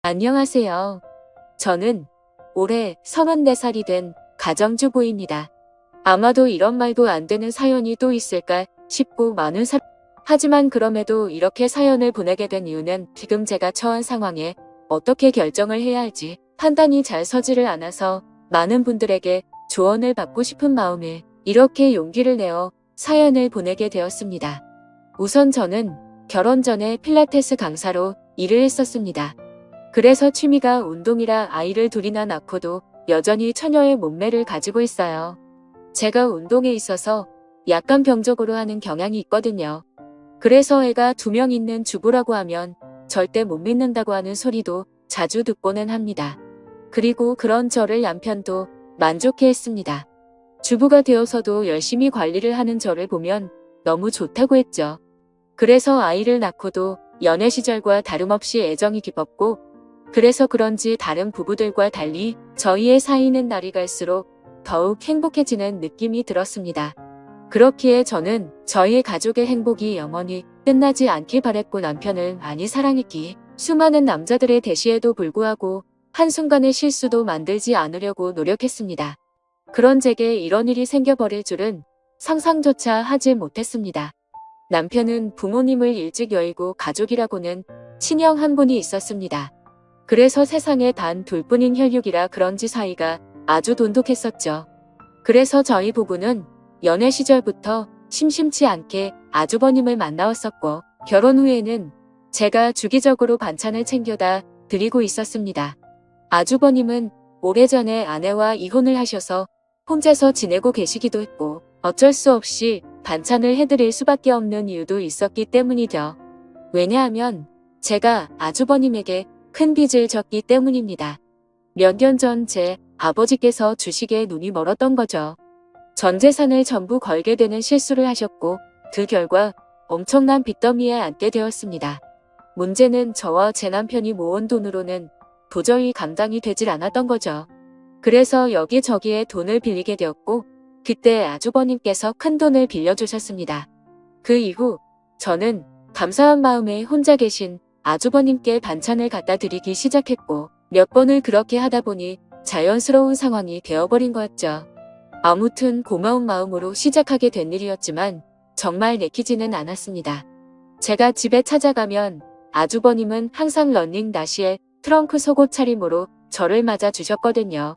안녕하세요. 저는 올해 34살이 된 가정주부입니다. 아마도 이런 말도 안 되는 사연이 또 있을까 싶고 하지만 그럼에도 이렇게 사연을 보내게 된 이유는 지금 제가 처한 상황에 어떻게 결정을 해야 할지 판단이 잘 서지를 않아서 많은 분들에게 조언을 받고 싶은 마음에 이렇게 용기를 내어 사연을 보내게 되었습니다. 우선 저는 결혼 전에 필라테스 강사로 일을 했었습니다. 그래서 취미가 운동이라 아이를 둘이나 낳고도 여전히 처녀의 몸매를 가지고 있어요. 제가 운동에 있어서 약간 병적으로 하는 경향이 있거든요. 그래서 애가 2명 있는 주부라고 하면 절대 못 믿는다고 하는 소리도 자주 듣고는 합니다. 그리고 그런 저를 남편도 만족해 했습니다. 주부가 되어서도 열심히 관리를 하는 저를 보면 너무 좋다고 했죠. 그래서 아이를 낳고도 연애 시절과 다름없이 애정이 깊었고, 그래서 그런지 다른 부부들과 달리 저희의 사이는 날이 갈수록 더욱 행복해지는 느낌이 들었습니다. 그렇기에 저는 저희의 가족의 행복이 영원히 끝나지 않길 바랬고, 남편을 많이 사랑했기에 수많은 남자들의 대시에도 불구하고 한순간의 실수도 만들지 않으려고 노력했습니다. 그런 제게 이런 일이 생겨버릴 줄은 상상조차 하지 못했습니다. 남편은 부모님을 일찍 여의고 가족이라고는 친형 한 분이 있었습니다. 그래서 세상에 단 둘뿐인 혈육이라 그런지 사이가 아주 돈독했었죠. 그래서 저희 부부는 연애 시절부터 심심치 않게 아주버님을 만나왔었고, 결혼 후에는 제가 주기적으로 반찬을 챙겨다 드리고 있었습니다. 아주버님은 오래전에 아내와 이혼을 하셔서 혼자서 지내고 계시기도 했고, 어쩔 수 없이 반찬을 해드릴 수밖에 없는 이유도 있었기 때문이죠. 왜냐하면 제가 아주버님에게 큰 빚을 졌기 때문입니다. 몇 년 전 제 아버지께서 주식에 눈이 멀었던 거죠. 전 재산을 전부 걸게 되는 실수를 하셨고, 그 결과 엄청난 빚더미에 앉게 되었습니다. 문제는 저와 제 남편이 모은 돈으로는 도저히 감당이 되질 않았던 거죠. 그래서 여기저기에 돈을 빌리게 되었고, 그때 아주버님께서 큰 돈을 빌려주셨습니다. 그 이후 저는 감사한 마음에 혼자 계신 아주버님께 반찬을 갖다 드리기 시작했고, 몇 번을 그렇게 하다 보니 자연스러운 상황이 되어버린 거였죠. 아무튼 고마운 마음으로 시작하게 된 일이었지만 정말 내키지는 않았습니다. 제가 집에 찾아가면 아주버님은 항상 러닝 나시에 트렁크 속옷 차림으로 저를 맞아 주셨거든요.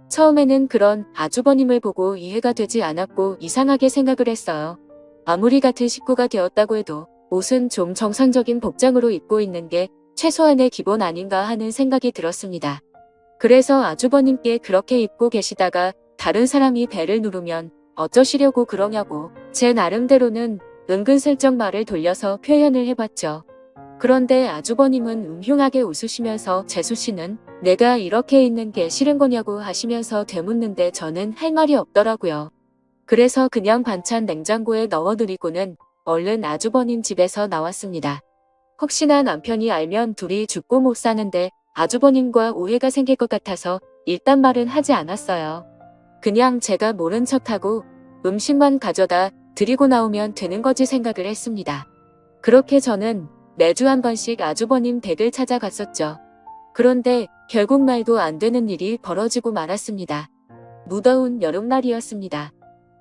처음에는 그런 아주버님을 보고 이해가 되지 않았고 이상하게 생각을 했어요. 아무리 같은 식구가 되었다고 해도 옷은 좀 정상적인 복장으로 입고 있는 게 최소한의 기본 아닌가 하는 생각이 들었습니다. 그래서 아주버님께 그렇게 입고 계시다가 다른 사람이 배를 누르면 어쩌시려고 그러냐고 제 나름대로는 은근슬쩍 말을 돌려서 표현을 해봤죠. 그런데 아주버님은 흉하게 웃으시면서 재수 씨는 내가 이렇게 있는 게 싫은 거냐고 하시면서 되묻는데 저는 할 말이 없더라고요. 그래서 그냥 반찬 냉장고에 넣어드리고는 얼른 아주버님 집에서 나왔습니다. 혹시나 남편이 알면 둘이 죽고 못 사는데 아주버님과 오해가 생길 것 같아서 일단 말은 하지 않았어요. 그냥 제가 모른 척하고 음식만 가져다 드리고 나오면 되는 거지 생각을 했습니다. 그렇게 저는 매주 한 번씩 아주버님 댁을 찾아갔었죠. 그런데 결국 말도 안 되는 일이 벌어지고 말았습니다. 무더운 여름날이었습니다.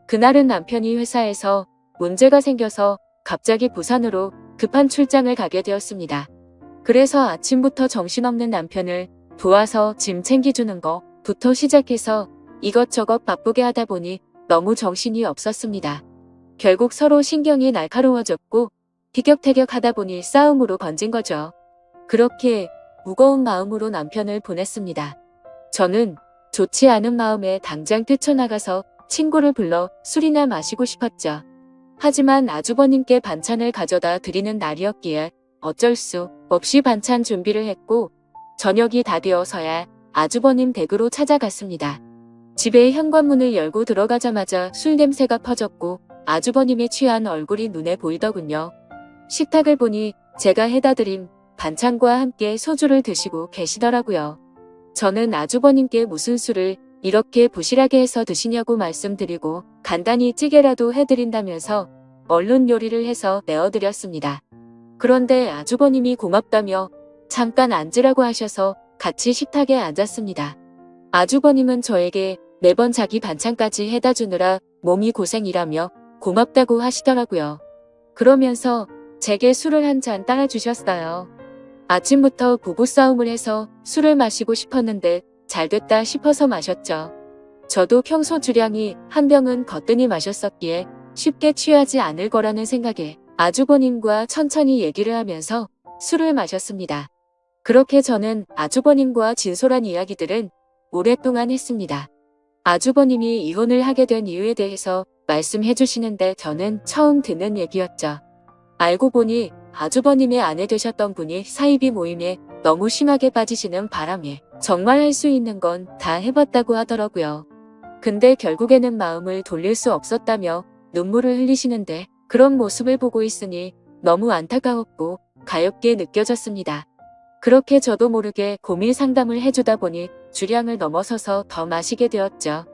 그날은 남편이 회사에서 문제가 생겨서 갑자기 부산으로 급한 출장을 가게 되었습니다. 그래서 아침부터 정신없는 남편을 도와서 짐 챙겨주는 것부터 시작해서 이것저것 바쁘게 하다 보니 너무 정신이 없었습니다. 결국 서로 신경이 날카로워졌고 티격태격 하다 보니 싸움으로 번진 거죠. 그렇게 무거운 마음으로 남편을 보냈습니다. 저는 좋지 않은 마음에 당장 뛰쳐나가서 친구를 불러 술이나 마시고 싶었죠. 하지만 아주버님께 반찬을 가져다 드리는 날이었기에 어쩔 수 없이 반찬 준비를 했고, 저녁이 다 되어서야 아주버님 댁으로 찾아갔습니다. 집의 현관문을 열고 들어가자마자 술 냄새가 퍼졌고 아주버님의 취한 얼굴이 눈에 보이더군요. 식탁을 보니 제가 해다 드린 반찬과 함께 소주를 드시고 계시더라고요. 저는 아주버님께 무슨 술을 이렇게 부실하게 해서 드시냐고 말씀드리고 간단히 찌개라도 해드린다면서 얼른 요리를 해서 내어드렸습니다. 그런데 아주버님이 고맙다며 잠깐 앉으라고 하셔서 같이 식탁에 앉았습니다. 아주버님은 저에게 매번 자기 반찬까지 해다 주느라 몸이 고생이라며 고맙다고 하시더라고요. 그러면서 제게 술을 한 잔 따라주셨어요. 아침부터 부부싸움을 해서 술을 마시고 싶었는데 잘됐다 싶어서 마셨죠. 저도 평소 주량이 한 병은 거뜬히 마셨었기에 쉽게 취하지 않을 거라는 생각에 아주버님과 천천히 얘기를 하면서 술을 마셨습니다. 그렇게 저는 아주버님과 진솔한 이야기들은 오랫동안 했습니다. 아주버님이 이혼을 하게 된 이유에 대해서 말씀해 주시는데 저는 처음 듣는 얘기였죠. 알고 보니 아주버님의 아내 되셨던 분이 사이비 모임에 너무 심하게 빠지시는 바람에 정말 할 수 있는 건 다 해봤다고 하더라고요. 근데 결국에는 마음을 돌릴 수 없었다며 눈물을 흘리시는데 그런 모습을 보고 있으니 너무 안타까웠고 가엾게 느껴졌습니다. 그렇게 저도 모르게 고민 상담을 해주다 보니 주량을 넘어서서 더 마시게 되었죠.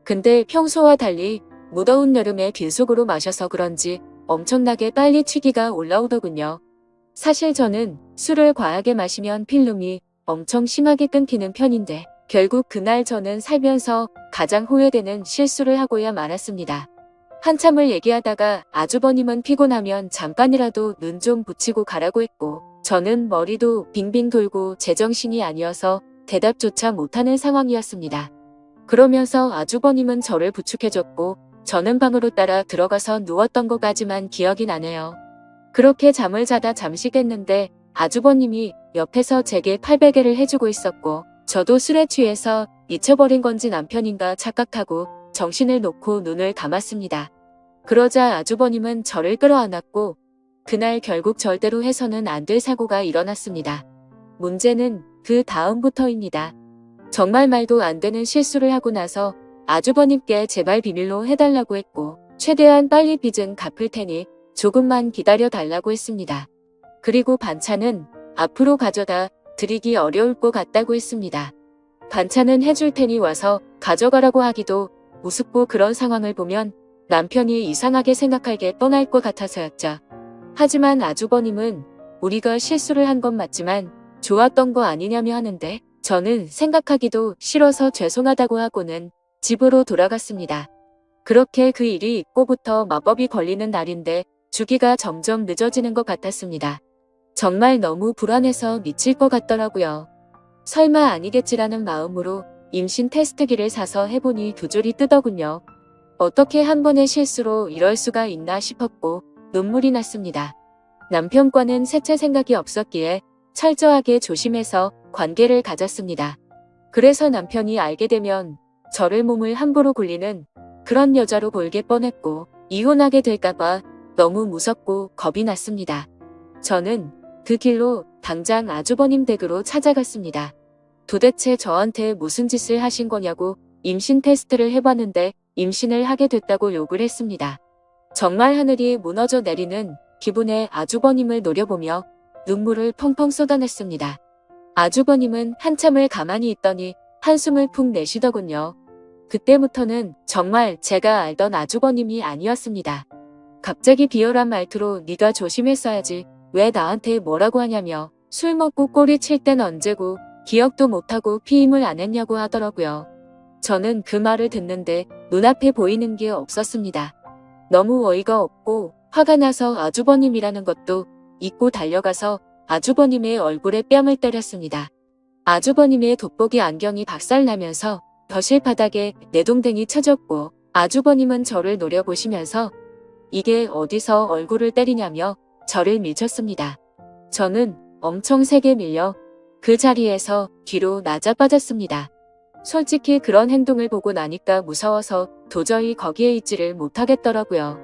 근데 평소와 달리 무더운 여름에 빈속으로 마셔서 그런지 엄청나게 빨리 취기가 올라오더군요. 사실 저는 술을 과하게 마시면 필름이 엄청 심하게 끊기는 편인데 결국 그날 저는 살면서 가장 후회되는 실수를 하고야 말았습니다. 한참을 얘기하다가 아주버님은 피곤하면 잠깐이라도 눈 좀 붙이고 가라고 했고 저는 머리도 빙빙 돌고 제정신이 아니어서 대답조차 못하는 상황이었습니다. 그러면서 아주버님은 저를 부축해줬고 저는 방으로 따라 들어가서 누웠던 것까지만 기억이 나네요. 그렇게 잠을 자다 잠시 깼는데 아주버님이 옆에서 제게 팔베개를 해주고 있었고 저도 술에 취해서 잊혀버린 건지 남편인가 착각하고 정신을 놓고 눈을 감았습니다. 그러자 아주버님은 저를 끌어안았고 그날 결국 절대로 해서는 안 될 사고가 일어났습니다. 문제는 그 다음부터입니다. 정말 말도 안 되는 실수를 하고 나서 아주버님께 제발 비밀로 해달라고 했고 최대한 빨리 빚은 갚을 테니 조금만 기다려 달라고 했습니다. 그리고 반찬은 앞으로 가져다 드리기 어려울 것 같다고 했습니다. 반찬은 해줄 테니 와서 가져가라고 하기도 우습고 그런 상황을 보면 남편이 이상하게 생각할 게 뻔할 것 같아서였죠. 하지만 아주버님은 우리가 실수를 한 건 맞지만 좋았던 거 아니냐며 하는데 저는 생각하기도 싫어서 죄송하다고 하고는 집으로 돌아갔습니다. 그렇게 그 일이 있고부터 마법이 걸리는 날인데 주기가 점점 늦어지는 것 같았습니다. 정말 너무 불안해서 미칠 것 같더라고요. 설마 아니겠지라는 마음으로 임신 테스트기를 사서 해보니 두 줄이 뜨더군요. 어떻게 한 번의 실수로 이럴 수가 있나 싶었고 눈물이 났습니다. 남편과는 셋째 생각이 없었기에 철저하게 조심해서 관계를 가졌습니다. 그래서 남편이 알게 되면 저를 몸을 함부로 굴리는 그런 여자로 보이게 뻔했고 이혼하게 될까봐 너무 무섭고 겁이 났습니다. 저는 그 길로 당장 아주버님 댁으로 찾아갔습니다. 도대체 저한테 무슨 짓을 하신 거냐고 임신 테스트를 해봤는데 임신을 하게 됐다고 욕을 했습니다. 정말 하늘이 무너져 내리는 기분에 아주버님을 노려보며 눈물을 펑펑 쏟아냈습니다. 아주버님은 한참을 가만히 있더니 한숨을 푹 내쉬더군요. 그때부터는 정말 제가 알던 아주버님이 아니었습니다. 갑자기 비열한 말투로 네가 조심했어야지 왜 나한테 뭐라고 하냐며 술 먹고 꼬리 칠 땐 언제고 기억도 못하고 피임을 안 했냐고 하더라고요. 저는 그 말을 듣는데 눈앞에 보이는 게 없었습니다. 너무 어이가 없고 화가 나서 아주버님이라는 것도 잊고 달려가서 아주버님의 얼굴에 뺨을 때렸습니다. 아주버님의 돋보기 안경이 박살나면서 거실 바닥에 내동댕이 쳐졌고 아주버님은 저를 노려보시면서 이게 어디서 얼굴을 때리냐며 저를 밀쳤습니다. 저는 엄청 세게 밀려 그 자리에서 뒤로 나자빠졌습니다. 솔직히 그런 행동을 보고 나니까 무서워서 도저히 거기에 있지를 못하겠더라고요.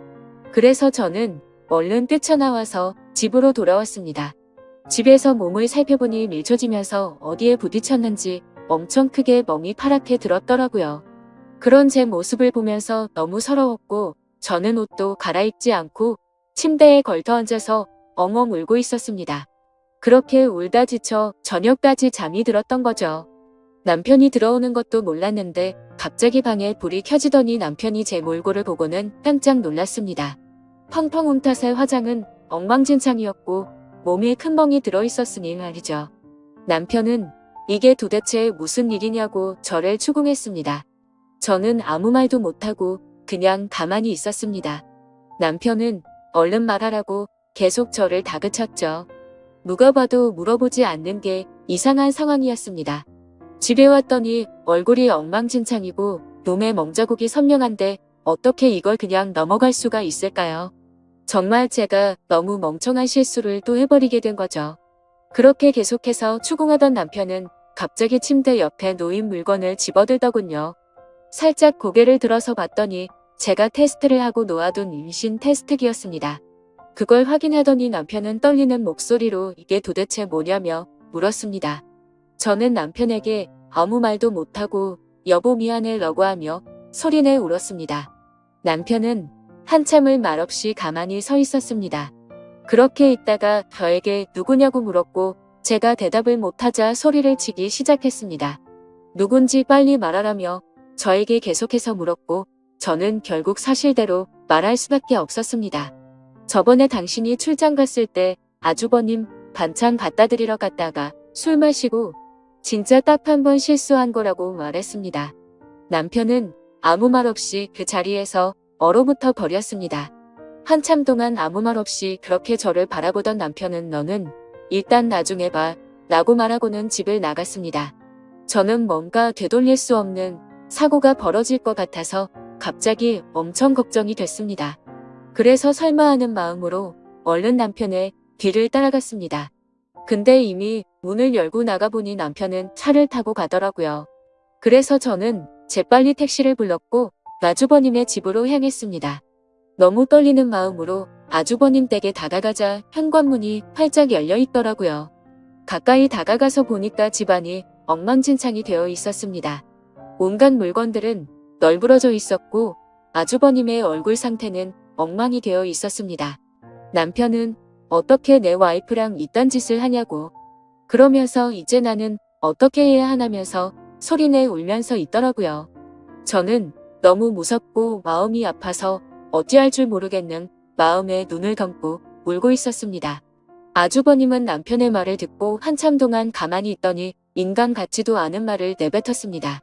그래서 저는 얼른 뛰쳐나와서 집으로 돌아왔습니다. 집에서 몸을 살펴보니 밀쳐지면서 어디에 부딪혔는지 엄청 크게 멍이 파랗게 들었더라고요. 그런 제 모습을 보면서 너무 서러웠고 저는 옷도 갈아입지 않고 침대에 걸터앉아서 엉엉 울고 있었습니다. 그렇게 울다 지쳐 저녁까지 잠이 들었던 거죠. 남편이 들어오는 것도 몰랐는데 갑자기 방에 불이 켜지더니 남편이 제 몰골을 보고는 깜짝 놀랐습니다. 펑펑 운 탓에 화장은 엉망진창이었고 몸에 큰 멍이 들어있었으니 말이죠. 남편은 이게 도대체 무슨 일이냐고 저를 추궁했습니다. 저는 아무 말도 못하고 그냥 가만히 있었습니다. 남편은 얼른 말하라고 계속 저를 다그쳤죠. 누가 봐도 물어보지 않는 게 이상한 상황이었습니다. 집에 왔더니 얼굴이 엉망진창이고 몸에 멍자국이 선명한데 어떻게 이걸 그냥 넘어갈 수가 있을까요? 정말 제가 너무 멍청한 실수를 또 해버리게 된 거죠. 그렇게 계속해서 추궁하던 남편은 갑자기 침대 옆에 놓인 물건을 집어들더군요. 살짝 고개를 들어서 봤더니 제가 테스트를 하고 놓아둔 임신 테스트기였습니다. 그걸 확인하더니 남편은 떨리는 목소리로 이게 도대체 뭐냐며 물었습니다. 저는 남편에게 아무 말도 못하고 여보 미안해 라고 하며 소리내 울었습니다. 남편은 한참을 말없이 가만히 서 있었습니다. 그렇게 있다가 저에게 누구냐고 물었고 제가 대답을 못하자 소리를 치기 시작했습니다. 누군지 빨리 말하라며 저에게 계속해서 물었고 저는 결국 사실대로 말할 수밖에 없었습니다. 저번에 당신이 출장 갔을 때 아주버님 반찬 갖다 드리러 갔다가 술 마시고 진짜 딱 한 번 실수한 거라고 말했습니다. 남편은 아무 말 없이 그 자리에서 얼어붙어 버렸습니다. 한참 동안 아무 말 없이 그렇게 저를 바라보던 남편은 너는 일단 나중에 봐 라고 말하고는 집을 나갔습니다. 저는 뭔가 되돌릴 수 없는 사고가 벌어질 것 같아서 갑자기 엄청 걱정이 됐습니다. 그래서 설마 하는 마음으로 얼른 남편의 뒤를 따라갔습니다. 근데 이미 문을 열고 나가보니 남편은 차를 타고 가더라고요. 그래서 저는 재빨리 택시를 불렀고 아주버님의 집으로 향했습니다. 너무 떨리는 마음으로 아주버님 댁에 다가가자 현관문이 활짝 열려 있더라고요. 가까이 다가가서 보니까 집안이 엉망진창이 되어 있었습니다. 온갖 물건들은 널브러져 있었고 아주버님의 얼굴 상태는 엉망이 되어 있었습니다. 남편은 어떻게 내 와이프랑 이딴 짓을 하냐고 그러면서 이제 나는 어떻게 해야 하냐면서 소리내 울면서 있더라고요. 저는 너무 무섭고 마음이 아파서 어찌할 줄 모르겠는 마음에 눈을 감고 울고 있었습니다. 아주버님은 남편의 말을 듣고 한참 동안 가만히 있더니 인간 같지도 않은 말을 내뱉었습니다.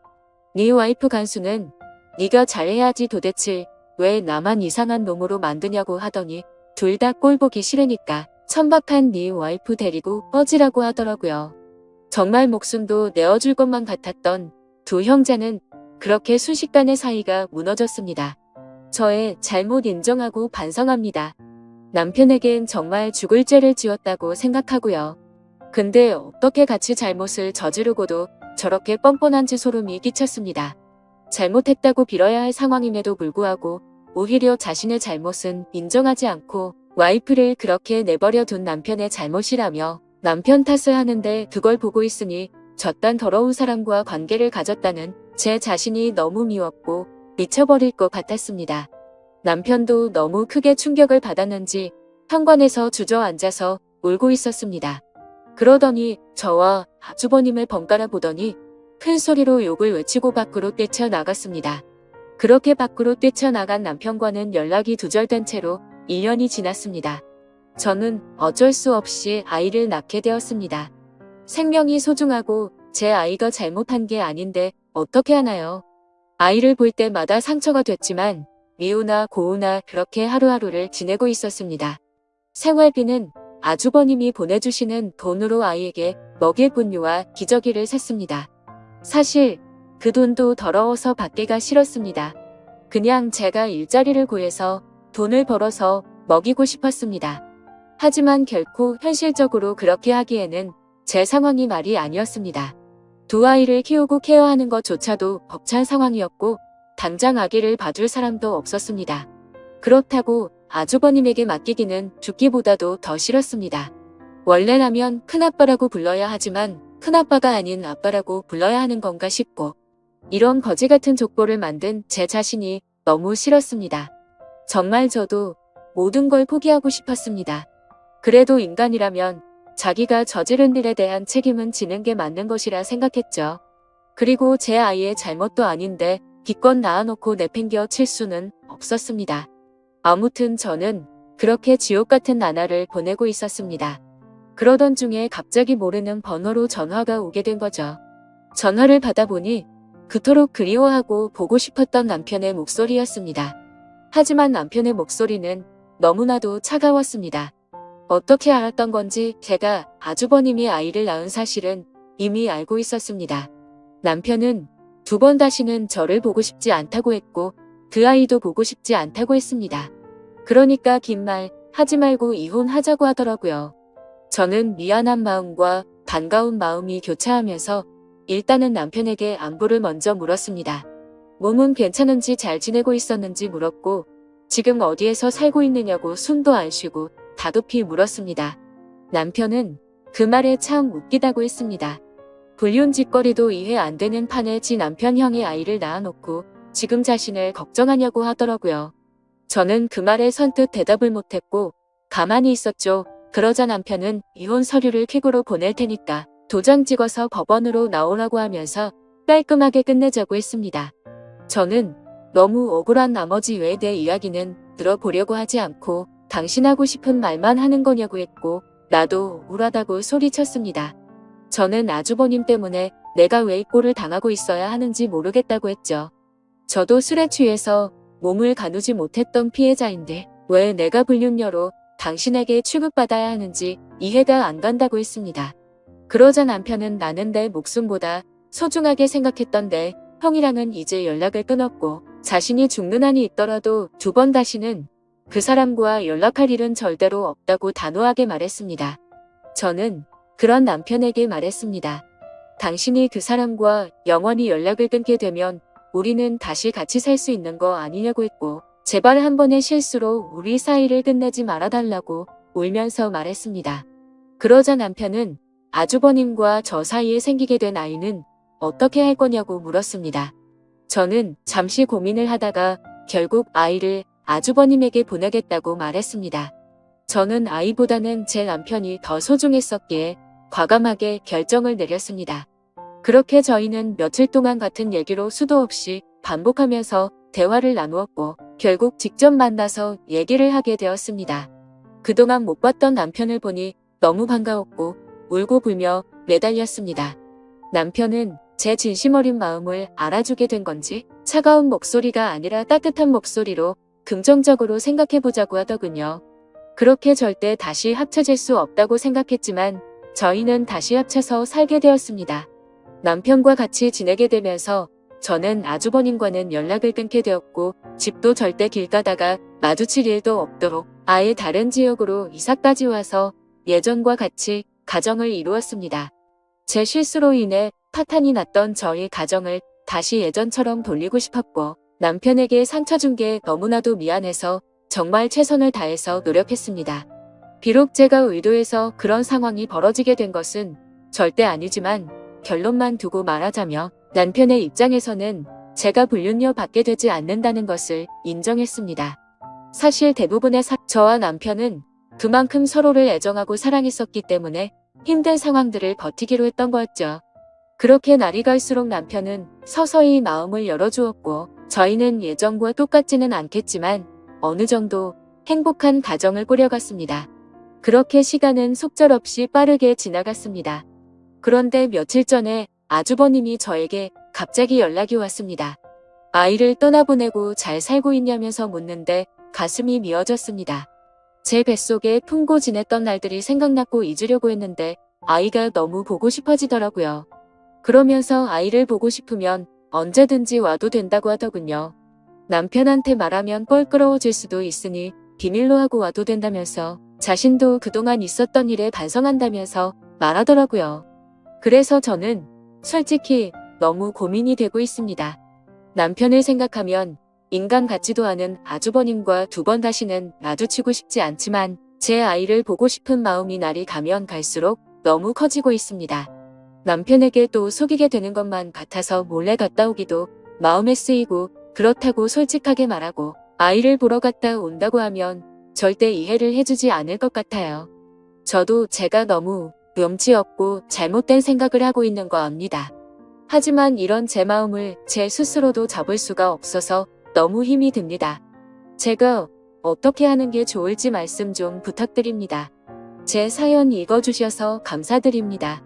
네 와이프 간수는 네가 잘해야지 도대체 왜 나만 이상한 놈으로 만드냐고 하더니 둘 다 꼴보기 싫으니까 천박한 네 와이프 데리고 꺼지라고 하더라고요. 정말 목숨도 내어줄 것만 같았던 두 형제는 그렇게 순식간에 사이가 무너졌습니다. 저의 잘못 인정하고 반성합니다. 남편에겐 정말 죽을 죄를 지었다고 생각하고요. 근데 어떻게 같이 잘못을 저지르고도 저렇게 뻔뻔한지 소름이 끼쳤습니다. 잘못했다고 빌어야 할 상황임에도 불구하고 오히려 자신의 잘못은 인정하지 않고 와이프를 그렇게 내버려 둔 남편의 잘못이라며 남편 탓을 하는데 그걸 보고 있으니 저딴 더러운 사람과 관계를 가졌다는 제 자신이 너무 미웠고 미쳐버릴 것 같았습니다. 남편도 너무 크게 충격을 받았는지 현관에서 주저앉아서 울고 있었습니다. 그러더니 저와 아주버님을 번갈아 보더니 큰 소리로 욕을 외치고 밖으로 뛰쳐나갔습니다. 그렇게 밖으로 뛰쳐나간 남편과는 연락이 두절된 채로 1년이 지났습니다. 저는 어쩔 수 없이 아이를 낳게 되었습니다. 생명이 소중하고 제 아이가 잘못한 게 아닌데 어떻게 하나요? 아이를 볼 때마다 상처가 됐지만 미우나 고우나 그렇게 하루하루를 지내고 있었습니다. 생활비는 아주버님이 보내주시는 돈으로 아이에게 먹일 분유와 기저귀를 샀습니다. 사실 그 돈도 더러워서 받기가 싫었습니다. 그냥 제가 일자리를 구해서 돈을 벌어서 먹이고 싶었습니다. 하지만 결코 현실적으로 그렇게 하기에는 제 상황이 말이 아니었습니다. 두 아이를 키우고 케어하는 것조차도 벅찬 상황이었고 당장 아기를 봐줄 사람도 없었습니다. 그렇다고 아주버님에게 맡기기는 죽기보다도 더 싫었습니다. 원래라면 큰아빠라고 불러야 하지만 큰아빠가 아닌 아빠라고 불러야 하는 건가 싶고 이런 거지 같은 족보를 만든 제 자신이 너무 싫었습니다. 정말 저도 모든 걸 포기하고 싶었습니다. 그래도 인간이라면 자기가 저지른 일에 대한 책임은 지는 게 맞는 것이라 생각했죠. 그리고 제 아이의 잘못도 아닌데 기껏 낳아놓고 내팽겨 칠 수는 없었습니다. 아무튼 저는 그렇게 지옥 같은 나날을 보내고 있었습니다. 그러던 중에 갑자기 모르는 번호로 전화가 오게 된 거죠. 전화를 받아보니 그토록 그리워하고 보고 싶었던 남편의 목소리였습니다. 하지만 남편의 목소리는 너무나도 차가웠습니다. 어떻게 알았던 건지 제가 아주버님이 아이를 낳은 사실은 이미 알고 있었습니다. 남편은 2번 다시는 저를 보고 싶지 않다고 했고 그 아이도 보고 싶지 않다고 했습니다. 그러니까 긴 말 하지 말고 이혼하자고 하더라고요. 저는 미안한 마음과 반가운 마음이 교차하면서 일단은 남편에게 안부를 먼저 물었습니다. 몸은 괜찮은지 잘 지내고 있었는지 물었고 지금 어디에서 살고 있느냐고 숨도 안 쉬고 다급히 물었습니다. 남편은 그 말에 참 웃기다고 했습니다. 불륜짓거리도 이해 안 되는 판에 지 남편 형이 아이를 낳아놓고 지금 자신을 걱정하냐고 하더라고요. 저는 그 말에 선뜻 대답을 못했고 가만히 있었죠. 그러자 남편은 이혼 서류를 퀵으로 보낼 테니까 도장 찍어서 법원으로 나오라고 하면서 깔끔하게 끝내자고 했습니다. 저는 너무 억울한 나머지 왜 내 이야기는 들어보려고 하지 않고 당신 하고 싶은 말만 하는 거냐고 했고 나도 우울하다고 소리쳤습니다. 저는 아주버님 때문에 내가 왜 이 꼴을 당하고 있어야 하는지 모르겠다고 했죠. 저도 술에 취해서 몸을 가누지 못했던 피해자인데 왜 내가 불륜녀로 당신에게 취급받아야 하는지 이해가 안 간다고 했습니다. 그러자 남편은 나는 내 목숨보다 소중하게 생각했던데 형이랑은 이제 연락을 끊었고 자신이 죽는 한이 있더라도 2번 다시는 그 사람과 연락할 일은 절대로 없다고 단호하게 말했습니다. 저는 그런 남편에게 말했습니다. 당신이 그 사람과 영원히 연락을 끊게 되면 우리는 다시 같이 살 수 있는 거 아니냐고 했고 제발 한 번의 실수로 우리 사이를 끝내지 말아달라고 울면서 말했습니다. 그러자 남편은 아주버님과 저 사이에 생기게 된 아이는 어떻게 할 거냐고 물었습니다. 저는 잠시 고민을 하다가 결국 아이를 아주버님에게 보내겠다고 말했습니다. 저는 아이보다는 제 남편이 더 소중했었기에 과감하게 결정을 내렸습니다. 그렇게 저희는 며칠 동안 같은 얘기로 수도 없이 반복하면서 대화를 나누었고 결국 직접 만나서 얘기를 하게 되었습니다. 그동안 못 봤던 남편을 보니 너무 반가웠고 울고 불며 매달렸습니다. 남편은 제 진심 어린 마음을 알아주게 된 건지 차가운 목소리가 아니라 따뜻한 목소리로 긍정적으로 생각해보자고 하더군요. 그렇게 절대 다시 합쳐질 수 없다고 생각했지만 저희는 다시 합쳐서 살게 되었습니다. 남편과 같이 지내게 되면서 저는 아주버님과는 연락을 끊게 되었고 집도 절대 길 가다가 마주칠 일도 없도록 아예 다른 지역으로 이사까지 와서 예전과 같이 가정을 이루었습니다. 제 실수로 인해 파탄이 났던 저희 가정을 다시 예전처럼 돌리고 싶었고 남편에게 상처 준 게 너무나도 미안해서 정말 최선을 다해서 노력했습니다. 비록 제가 의도해서 그런 상황이 벌어지게 된 것은 절대 아니지만 결론만 두고 말하자면 남편의 입장에서는 제가 불륜녀 받게 되지 않는다는 것을 인정했습니다. 사실 대부분의 저와 남편은 그만큼 서로를 애정하고 사랑했었기 때문에 힘든 상황들을 버티기로 했던 거였죠. 그렇게 날이 갈수록 남편은 서서히 마음을 열어주었고 저희는 예전과 똑같지는 않겠지만 어느 정도 행복한 가정을 꾸려갔습니다. 그렇게 시간은 속절없이 빠르게 지나갔습니다. 그런데 며칠 전에 아주버님이 저에게 갑자기 연락이 왔습니다. 아이를 떠나보내고 잘 살고 있냐면서 묻는데 가슴이 미어졌습니다. 제 뱃속에 품고 지냈던 날들이 생각났고 잊으려고 했는데 아이가 너무 보고 싶어지더라고요. 그러면서 아이를 보고 싶으면 언제든지 와도 된다고 하더군요. 남편한테 말하면 껄끄러워질 수도 있으니 비밀로 하고 와도 된다면서 자신도 그동안 있었던 일에 반성한다면서 말하더라고요. 그래서 저는 솔직히 너무 고민이 되고 있습니다. 남편을 생각하면 인간 같지도 않은 아주버님과 2번 다시는 마주치고 싶지 않지만 제 아이를 보고 싶은 마음이 날이 가면 갈수록 너무 커지고 있습니다. 남편에게 또 속이게 되는 것만 같아서 몰래 갔다 오기도 마음에 쓰이고 그렇다고 솔직하게 말하고 아이를 보러 갔다 온다고 하면 절대 이해를 해주지 않을 것 같아요. 저도 제가 너무 염치 없고 잘못된 생각을 하고 있는 거 압니다. 하지만 이런 제 마음을 제 스스로도 잡을 수가 없어서 너무 힘이 듭니다. 제가 어떻게 하는 게 좋을지 말씀 좀 부탁드립니다. 제 사연 읽어주셔서 감사드립니다.